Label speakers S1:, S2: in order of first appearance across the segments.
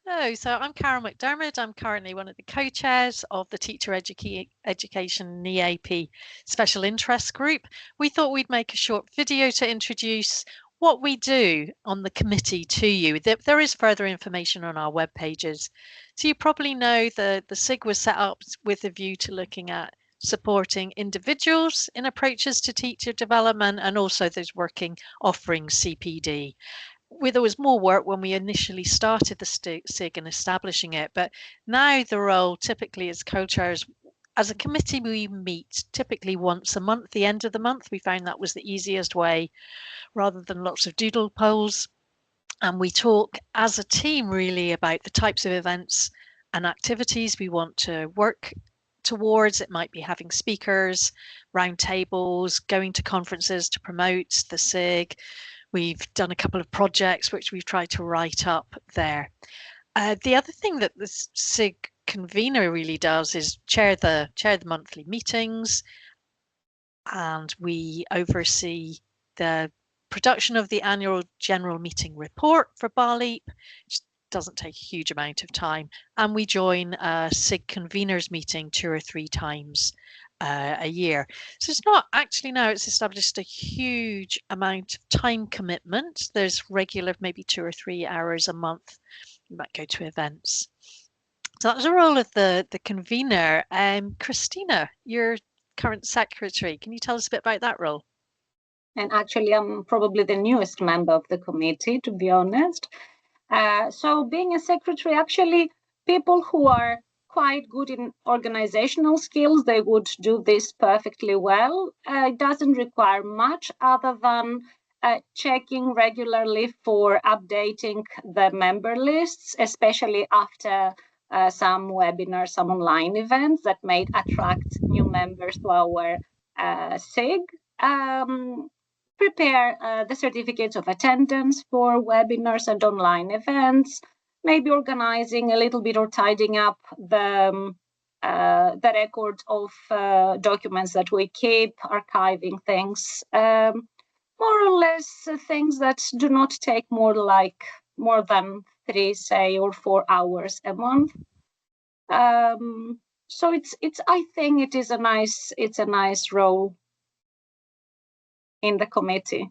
S1: Hello, so I'm Carol McDermott. I'm currently one of the co-chairs of the Teacher Education EAP Special Interest Group. We thought we'd make a short video to introduce what we do on the committee to you. There is further information on our web pages. So you probably know the SIG was set up with a view to looking at supporting individuals in approaches to teacher development and also those working offering CPD. There was more work when we initially started the SIG and establishing it, but now the role typically as co-chairs, as a committee, we meet typically once a month, the end of the month. We found that was the easiest way rather than lots of doodle polls. And we talk as a team really about the types of events and activities we want to work towards. It might be having speakers, round tables, going to conferences to promote the SIG. We've done a couple of projects which we've tried to write up there. The other thing that the SIG convener really does is chair the monthly meetings, and we oversee the production of the annual general meeting report for BALEAP, which doesn't take a huge amount of time, and we join a SIG conveners meeting 2 or 3 times a year. So it's not actually, now it's established a huge amount of time commitment. There's regular, maybe 2 or 3 hours a month. You might go to events. So that's the role of the convener. Christina, you're current secretary. Can you tell us a bit about that role?
S2: And actually, I'm probably the newest member of the committee, to be honest. So being a secretary, actually, people who are quite good in organizational skills, they would do this perfectly well. It doesn't require much other than checking regularly for updating the member lists, especially after some webinars, some online events that may attract new members to our SIG. Prepare the certificates of attendance for webinars and online events, maybe organizing a little bit or tidying up the record of documents that we keep, archiving things, more or less things that do not take more than 3, say, or 4 hours a month. So it's I think it's a nice role in the committee.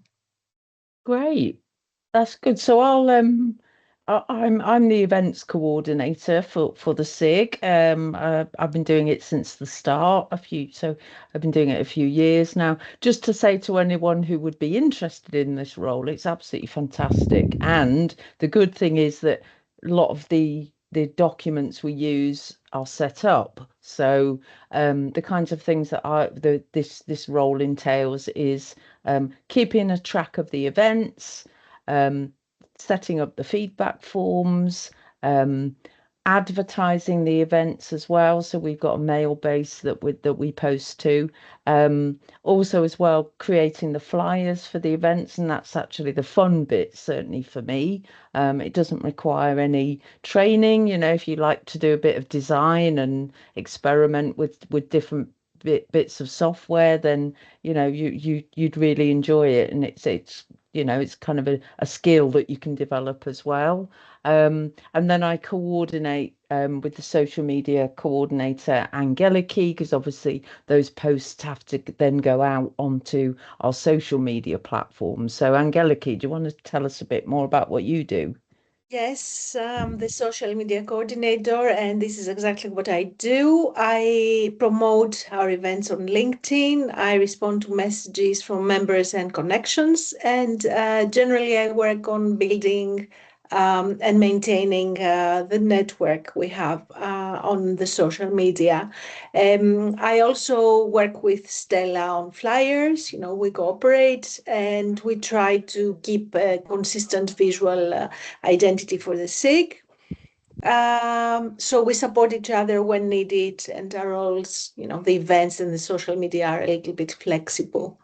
S3: Great, that's good. So I'm the events coordinator for the SIG. I've been doing it since the start so I've been doing it a few years now. Just to say to anyone who would be interested in this role, it's absolutely fantastic. And the good thing is that a lot of the documents we use are set up. So the kinds of things that this role entails is keeping a track of the events, setting up the feedback forms, advertising the events as well. So we've got a mail base that we post to. Also as well, creating the flyers for the events, and that's actually the fun bit, certainly for me. It doesn't require any training. You know, if you like to do a bit of design and experiment with different bits of software, then you'd really enjoy it, and it's it's kind of a skill that you can develop as well. And then I coordinate with the social media coordinator, Angeliki, because obviously those posts have to then go out onto our social media platforms. So Angeliki, do you want to tell us a bit more about what you do?
S4: Yes, I'm the social media coordinator, and this is exactly what I do. I promote our events on LinkedIn. I respond to messages from members and connections, and generally I work on building and maintaining the network we have on the social media. I also work with Stella on flyers. We cooperate and we try to keep a consistent visual identity for the SIG. So we support each other when needed, and our roles, the events and the social media are a little bit flexible.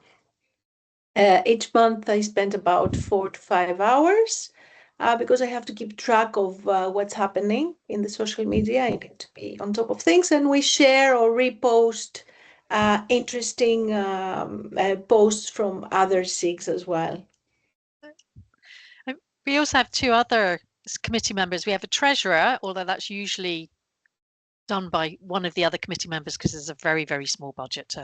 S4: Each month I spend about 4 to 5 hours because I have to keep track of what's happening in the social media. I need to be on top of things, and we share or repost interesting posts from other SIGs as well.
S1: We also have 2 other committee members. We have a treasurer, although that's usually done by one of the other committee members because there's a very, very small budget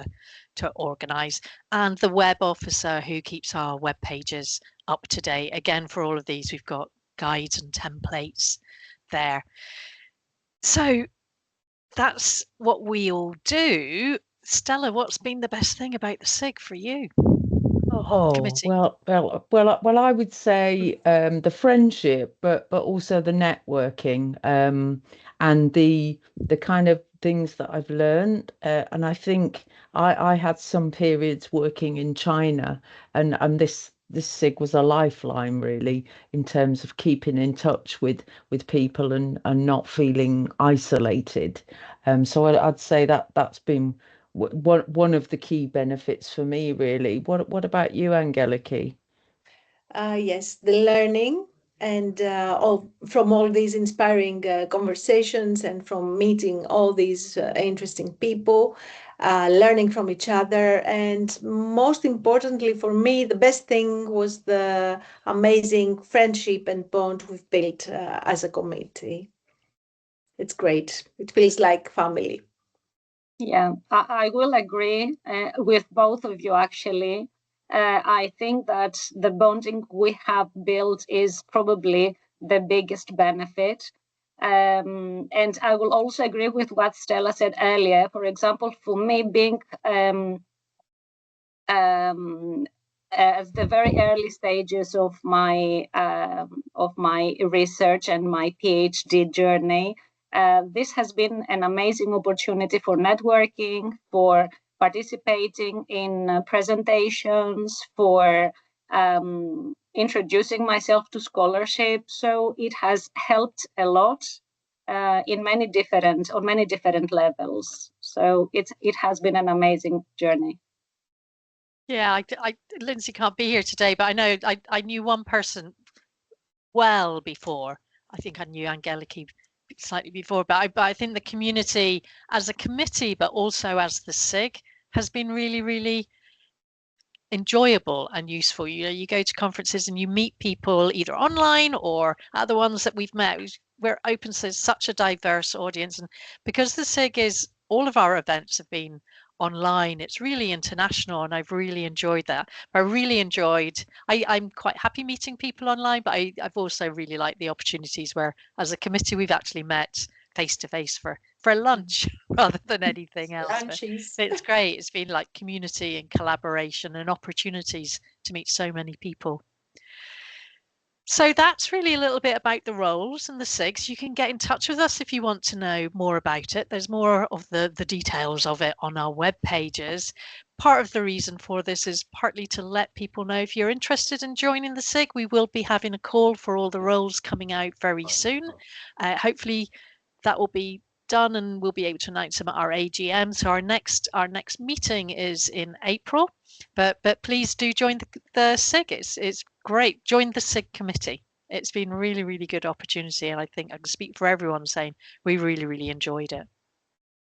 S1: to organise, and the web officer who keeps our web pages up to date. Again, for all of these, we've got guides and templates there. So that's what we all do. Stella, what's been the best thing about the SIG for you? Committee.
S3: Well, I would say the friendship, but also the networking, and the kind of things that I've learned. And I think I had some periods working in China, and this SIG was a lifeline really in terms of keeping in touch with people and not feeling isolated. So I'd say that that's been one of the key benefits for me, really. What about you, Angeliki?
S4: Yes, the learning and from all these inspiring conversations and from meeting all these interesting people, learning from each other. And most importantly for me, the best thing was the amazing friendship and bond we've built as a committee. It's great. It feels like family.
S2: Yeah, I will agree with both of you, actually. I think that the bonding we have built is probably the biggest benefit. And I will also agree with what Stella said earlier. For example, for me, being at the very early stages of my research and my PhD journey, this has been an amazing opportunity for networking, for participating in presentations, for introducing myself to scholarship. So it has helped a lot on many different levels. So it has been an amazing journey.
S1: Yeah, Lindsay can't be here today, but I know I knew one person well before. I think I knew Angeliki slightly before, but I think the community as a committee, but also as the SIG, has been really, really enjoyable and useful. You know, you go to conferences and you meet people either online or other ones that we've met. We're open to such a diverse audience, and because the SIG is, all of our events have been online, it's really international, and I've really enjoyed that. I'm quite happy meeting people online, but I've also really liked the opportunities where as a committee we've actually met face to face for lunch rather than anything else. But it's great. It's been like community and collaboration and opportunities to meet so many people. So that's really a little bit about the roles and the SIGs. You can get in touch with us if you want to know more about it. There's more of the details of it on our web pages. Part of the reason for this is partly to let people know if you're interested in joining the SIG. We will be having a call for all the roles coming out very soon. Hopefully that will be done and we'll be able to announce them at our AGM. So our next meeting is in April, but please do join the SIG. It's great. Join the SIG committee. It's been really, really good opportunity, and I think I can speak for everyone saying we really, really enjoyed it.